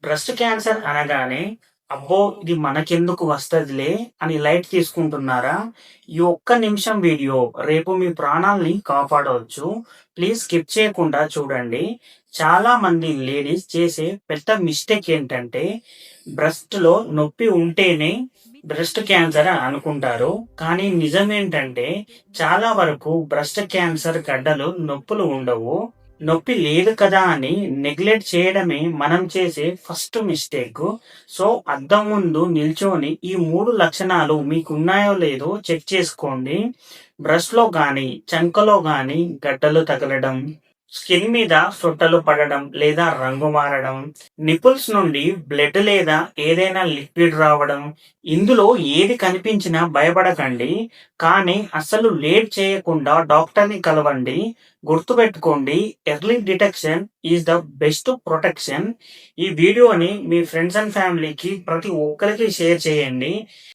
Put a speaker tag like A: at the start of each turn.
A: Breast cancer అనగానే, అబ్బో! ఇది మనకెందుకు వస్తదిలే అని లైట్ తీసుకుంటున్నారా? ఈ ఒక్క నిమిషం వీడియో రేపు మీ ప్రాణాల్ని కాపాడవచ్చు. ప్లీజ్ స్కిప్ చేయకుండా చూడండి. చాలామంది లేడీస్ చేసే పెద్ద మిస్టేక్ ఏంటంటే, బ్రెస్ట్‌లో నొప్పి ఉంటేనే బ్రెస్ట్ క్యాన్సర్ అనుకుంటారు. కానీ నిజమేంటంటే, చాలా వరకు బ్రెస్ట్ క్యాన్సర్ గడ్డలు నొప్పులు ఉండవు. నొప్పి లేదు కదా అని నెగ్లెక్ట్ చేయడమే మనం చేసే ఫస్ట్ మిస్టేకు. సో, అద్దం ముందు నిల్చొని ఈ 3 లక్షణాలు మీకున్నాయో లేదో చెక్ చేసుకోండి. బ్రెస్ట్‌లో గానీ, చంకలో గానీ గడ్డలు తగలడం, స్కిన్ మీద సొట్టలు పడడం లేదా రంగు మారడం, నిపుల్స్ నుండి బ్లడ్ లేదా ఏదైనా లిక్విడ్ రావడం, ఇందులో ఏది కనిపించినా భయపడకండి. కానీ అస్సలు లేట్ చేయకుండా డాక్టర్‌ని కలవండి. గుర్తుపెట్టుకోండి, early detection is the best protection. ఈ వీడియోని మీ ఫ్రెండ్స్ అండ్ ఫ్యామిలీకి ప్రతి ఒక్కరికి షేర్ చేయండి.